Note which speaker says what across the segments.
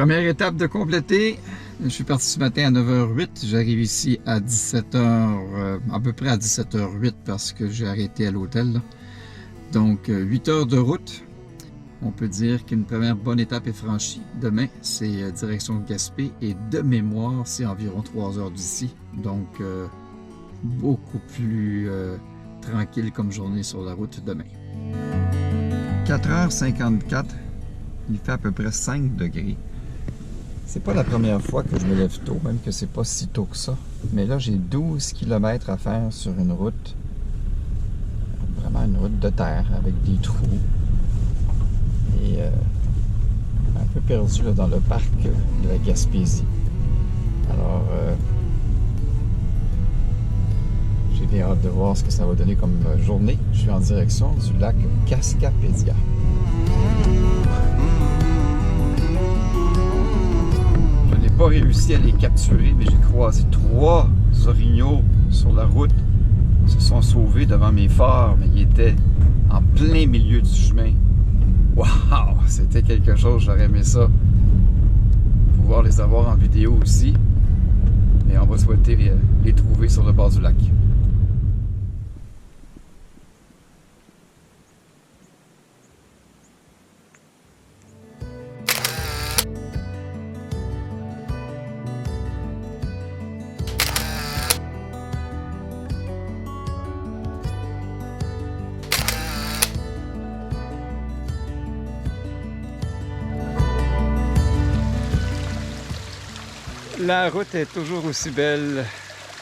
Speaker 1: Première étape de compléter. Je suis parti ce matin à 9h08. J'arrive ici à 17h, à peu près à 17h08 parce que j'ai arrêté à l'hôtel. Donc 8 heures de route. On peut dire qu'une première bonne étape est franchie. Demain, c'est direction Gaspé et de mémoire, c'est environ 3 heures d'ici. Donc beaucoup plus tranquille comme journée sur la route demain. 4h54, il fait à peu près 5 degrés. C'est pas la première fois que je me lève tôt, même que c'est pas si tôt que ça. Mais là, j'ai 12 km à faire sur une route. Vraiment une route de terre avec des trous. Et un peu perdu là, dans le parc de la Gaspésie. Alors, j'ai bien hâte de voir ce que ça va donner comme journée. Je suis en direction du lac Cascapédia. Je n'ai pas réussi à les capturer, mais j'ai croisé 3 orignaux sur la route. Ils se sont sauvés devant mes phares, mais ils étaient en plein milieu du chemin. Waouh! C'était quelque chose, j'aurais aimé ça. Pouvoir les avoir en vidéo aussi. Mais on va souhaiter les trouver sur le bord du lac. La route est toujours aussi belle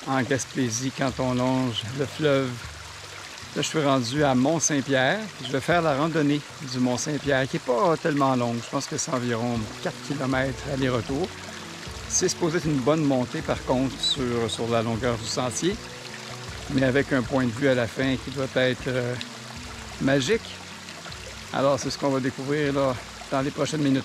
Speaker 1: en Gaspésie quand on longe le fleuve. Là, je suis rendu à Mont-Saint-Pierre. Je vais faire la randonnée du Mont-Saint-Pierre qui n'est pas tellement longue. Je pense que c'est environ 4 km aller-retour. C'est supposé être une bonne montée par contre sur la longueur du sentier, mais avec un point de vue à la fin qui doit être magique. Alors c'est ce qu'on va découvrir là, dans les prochaines minutes.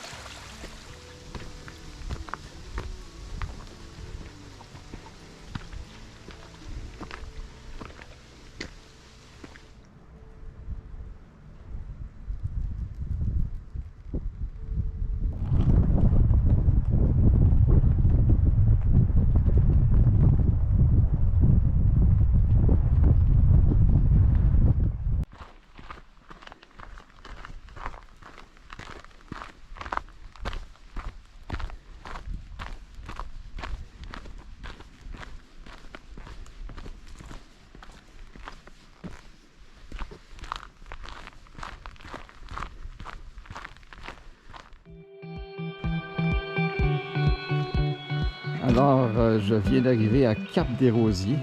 Speaker 1: Alors, je viens d'arriver à Cap-des-Rosiers,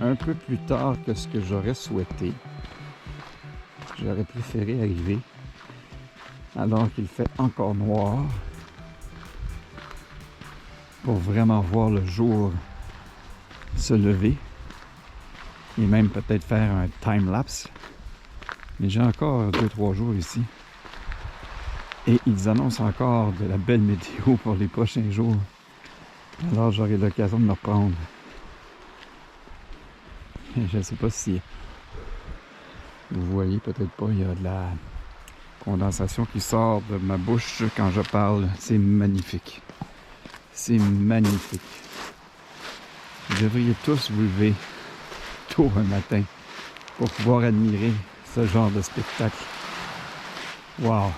Speaker 1: un peu plus tard que ce que j'aurais souhaité. J'aurais préféré arriver alors qu'il fait encore noir pour vraiment voir le jour se lever et même peut-être faire un time-lapse. Mais j'ai encore 2-3 jours ici et ils annoncent encore de la belle météo pour les prochains jours. Alors j'aurai l'occasion de me reprendre. Je ne sais pas si vous voyez, peut-être pas, il y a de la condensation qui sort de ma bouche quand je parle. C'est magnifique. C'est magnifique. Vous devriez tous vous lever tôt un matin pour pouvoir admirer ce genre de spectacle. Wow!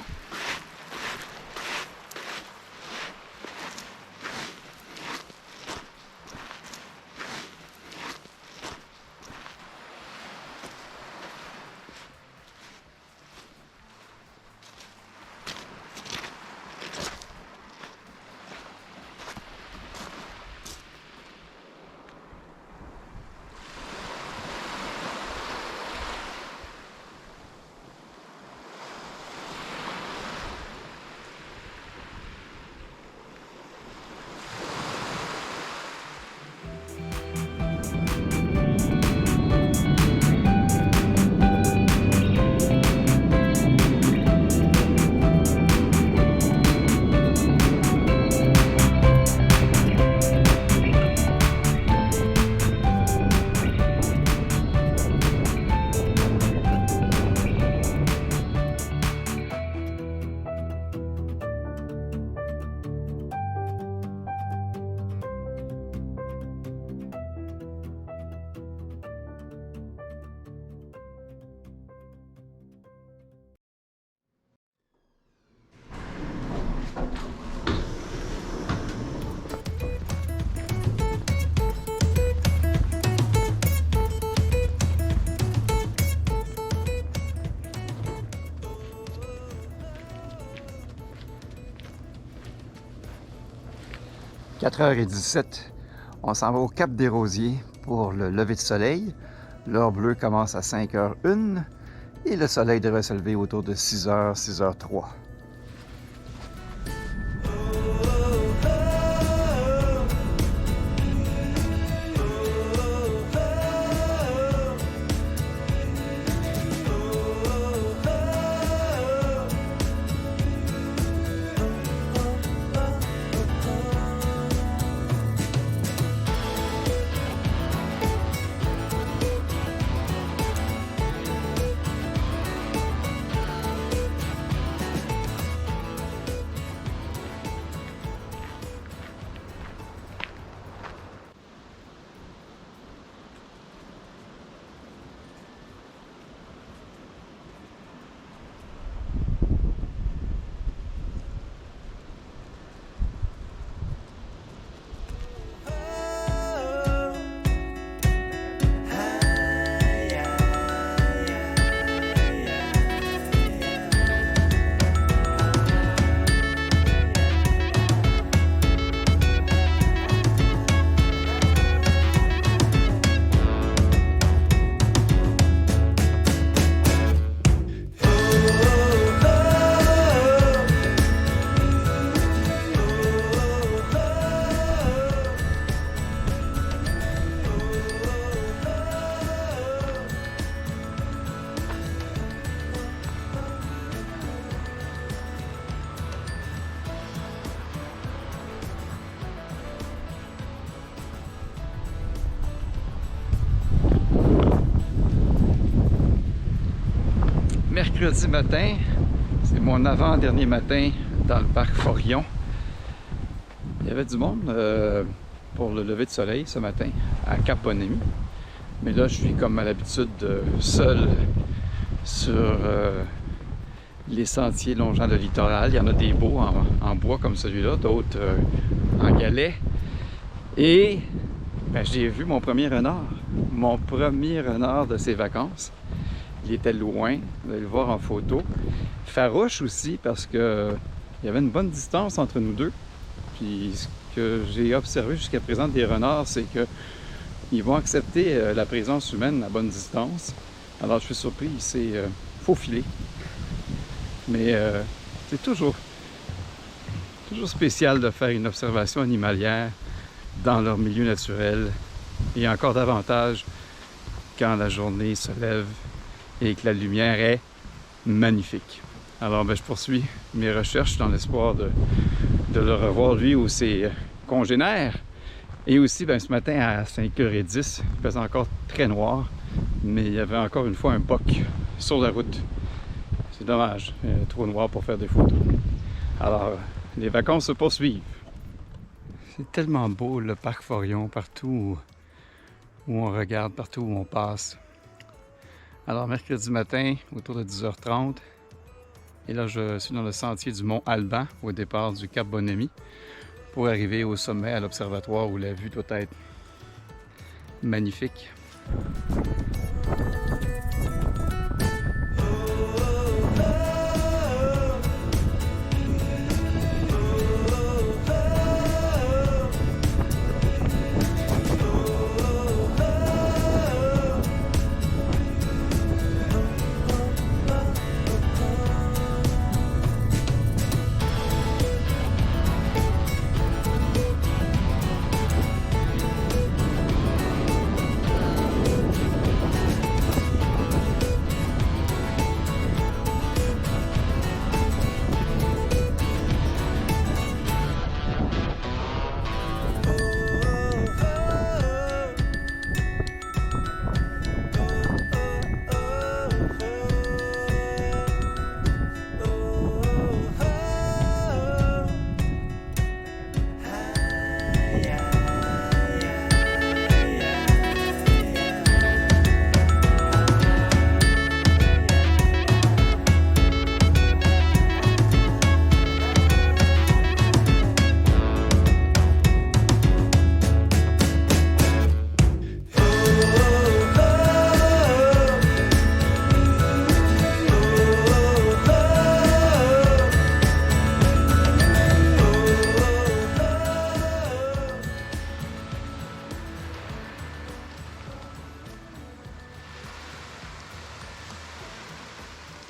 Speaker 1: 4h17, on s'en va au Cap des Rosiers pour le lever de soleil. L'heure bleue commence à 5h01 et le soleil devrait se lever autour de 6h, 6h03. Mercredi matin, c'est mon avant-dernier matin dans le parc Forillon. Il y avait du monde pour le lever de soleil ce matin à Cap-Bonamy. Mais là, je suis comme à l'habitude seul sur les sentiers longeant le littoral. Il y en a des beaux en bois comme celui-là, d'autres en galets. Et ben, j'ai vu mon premier renard de ses vacances. Il était loin, vous allez le voir en photo. Farouche aussi parce que il y avait une bonne distance entre nous deux. Puis ce que j'ai observé jusqu'à présent des renards, c'est qu'ils vont accepter la présence humaine à bonne distance. Alors je suis surpris, il s'est faufilé. Mais c'est toujours spécial de faire une observation animalière dans leur milieu naturel. Et encore davantage quand la journée se lève et que la lumière est magnifique. Alors ben, je poursuis mes recherches dans l'espoir de le revoir lui ou ses congénères. Et aussi ben, ce matin à 5h10, il faisait encore très noir, mais il y avait encore une fois un boc sur la route. C'est dommage, trop noir pour faire des photos. Alors les vacances se poursuivent. C'est tellement beau le parc Forillon, partout où on regarde, partout où on passe. Alors, mercredi matin, autour de 10h30, et là, je suis dans le sentier du mont Alban, au départ du Cap Bonamy, pour arriver au sommet, à l'observatoire, où la vue doit être magnifique.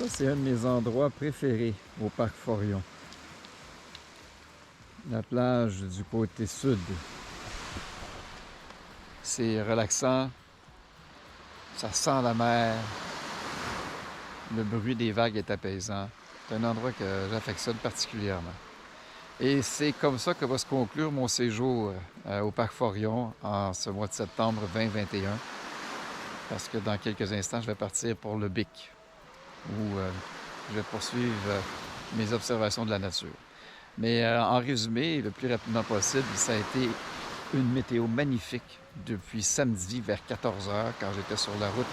Speaker 1: Ça, c'est un de mes endroits préférés au parc Forillon. La plage du côté sud. C'est relaxant. Ça sent la mer. Le bruit des vagues est apaisant. C'est un endroit que j'affectionne particulièrement. Et c'est comme ça que va se conclure mon séjour au parc Forillon en ce mois de septembre 2021. Parce que dans quelques instants, je vais partir pour le Bic, où je vais poursuivre mes observations de la nature. Mais en résumé, le plus rapidement possible, ça a été une météo magnifique depuis samedi vers 14 h quand j'étais sur la route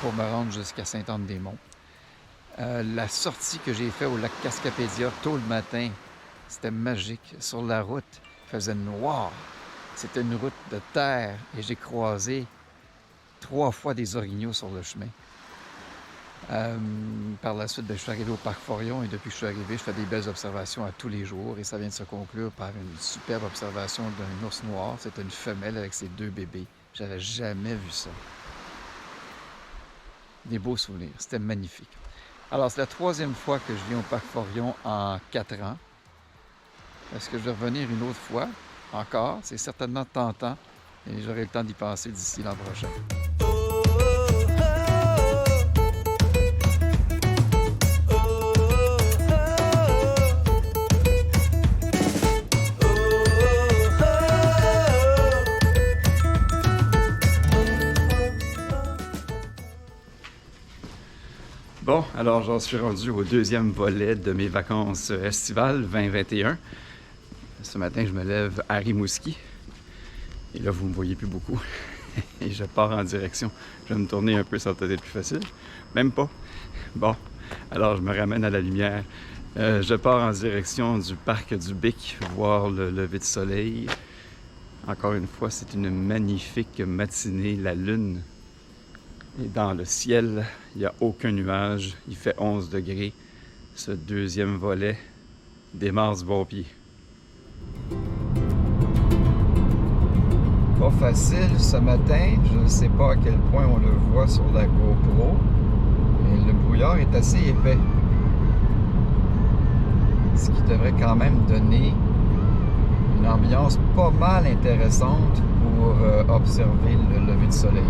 Speaker 1: pour me rendre jusqu'à Sainte-Anne-des-Monts. La sortie que j'ai faite au lac Cascapédia tôt le matin, c'était magique. Sur la route, il faisait noir. C'était une route de terre et j'ai croisé 3 fois des orignaux sur le chemin. Par la suite, je suis arrivé au parc Forillon et depuis que je suis arrivé, je fais des belles observations à tous les jours et ça vient de se conclure par une superbe observation d'un ours noir. C'était une femelle avec ses 2 bébés. J'avais jamais vu ça. Des beaux souvenirs. C'était magnifique. Alors, c'est la 3e fois que je viens au parc Forillon en 4 ans. Est-ce que je vais revenir une autre fois? Encore, c'est certainement tentant et j'aurai le temps d'y penser d'ici l'an prochain. Bon, alors j'en suis rendu au 2e volet de mes vacances estivales 2021. Ce matin, je me lève à Rimouski. Et là, vous ne me voyez plus beaucoup. Et je pars en direction. Je vais me tourner un peu, ça va peut-être être plus facile. Même pas. Bon, alors je me ramène à la lumière. Je pars en direction du parc du Bic, voir le lever de soleil. Encore une fois, c'est une magnifique matinée. La lune est dans le ciel. Il n'y a aucun nuage. Il fait 11 degrés. Ce 2e volet démarre du bon pied. Pas facile ce matin. Je ne sais pas à quel point on le voit sur la GoPro. Mais le brouillard est assez épais. Ce qui devrait quand même donner une ambiance pas mal intéressante pour observer le lever du soleil.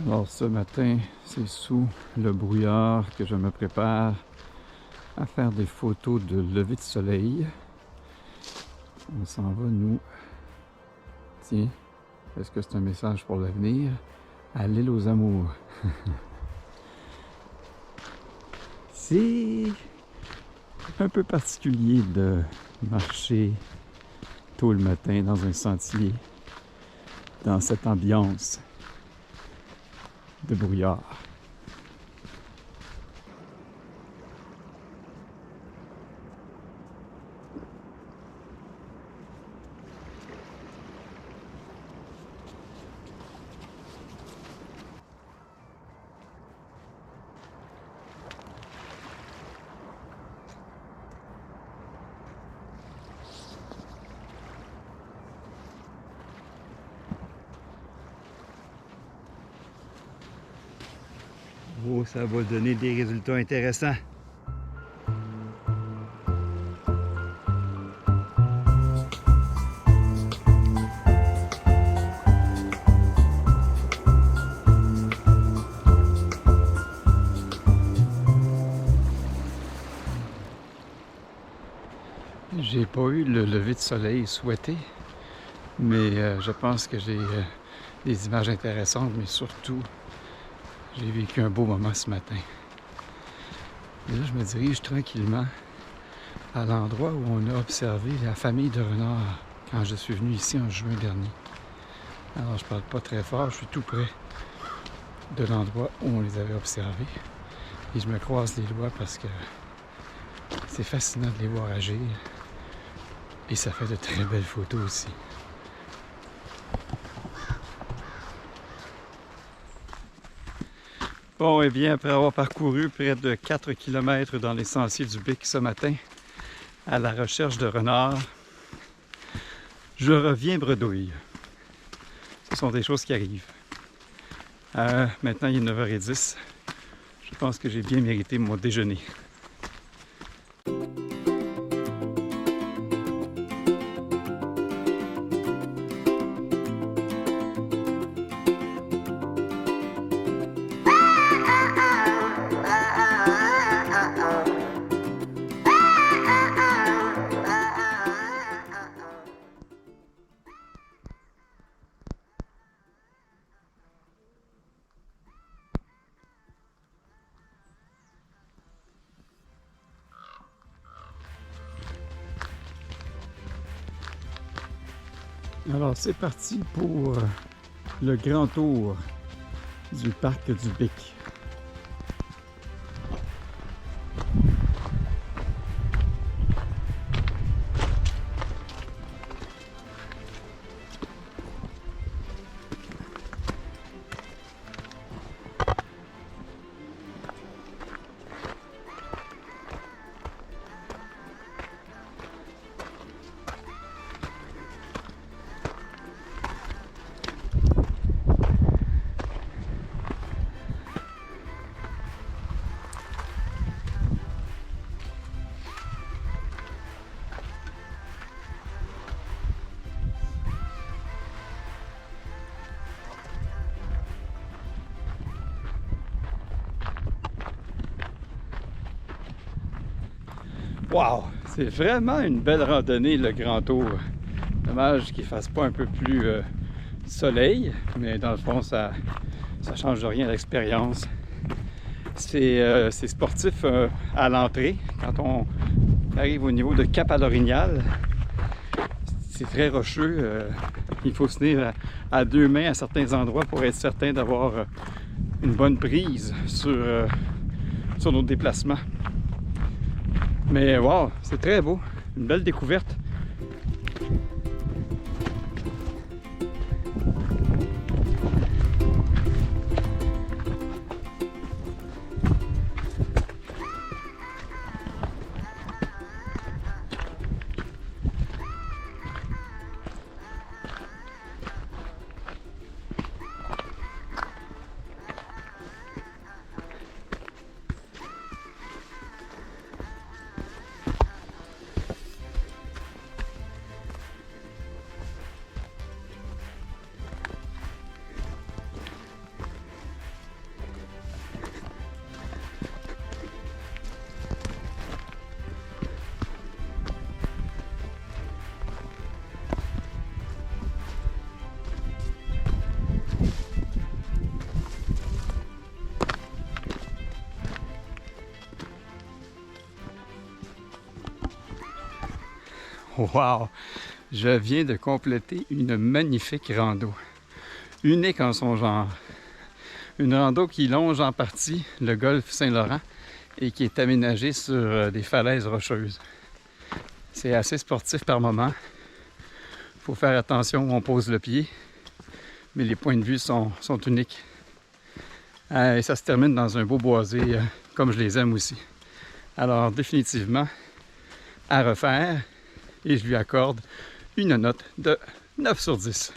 Speaker 1: Alors ce matin, c'est sous le brouillard que je me prépare à faire des photos de lever de soleil. On s'en va, nous. Tiens, est-ce que c'est un message pour l'avenir? À l'île aux Amours. C'est un peu particulier de marcher tôt le matin dans un sentier, dans cette ambiance de brouillard. Oh, ça va donner des résultats intéressants. J'ai pas eu le lever de soleil souhaité, mais je pense que j'ai des images intéressantes, mais surtout, j'ai vécu un beau moment ce matin. Et là, je me dirige tranquillement à l'endroit où on a observé la famille de renards quand je suis venu ici en juin dernier. Alors, je parle pas très fort, je suis tout près de l'endroit où on les avait observés. Et je me croise les doigts parce que c'est fascinant de les voir agir. Et ça fait de très belles photos aussi. Bon, et bien, après avoir parcouru près de 4 km dans les sentiers du Bic ce matin, à la recherche de renards, Je reviens bredouille. Ce sont des choses qui arrivent. Maintenant, il est 9h10. Je pense que j'ai bien mérité mon déjeuner. Alors c'est parti pour le grand tour du parc du Bic. Wow! C'est vraiment une belle randonnée, le Grand Tour. Dommage qu'il ne fasse pas un peu plus soleil, mais dans le fond, ça ne change rien à l'expérience. C'est sportif à l'entrée. Quand on arrive au niveau de Cap à l'Orignal, c'est très rocheux. Il faut se tenir à deux mains à certains endroits pour être certain d'avoir une bonne prise sur nos déplacements. Mais wow, c'est très beau, une belle découverte. Wow! Je viens de compléter une magnifique rando, unique en son genre. Une rando qui longe en partie le golfe Saint-Laurent et qui est aménagée sur des falaises rocheuses. C'est assez sportif par moment. Il faut faire attention où on pose le pied, mais les points de vue sont uniques. Et ça se termine dans un beau boisé, comme je les aime aussi. Alors définitivement, à refaire. Et je lui accorde une note de 9 sur 10.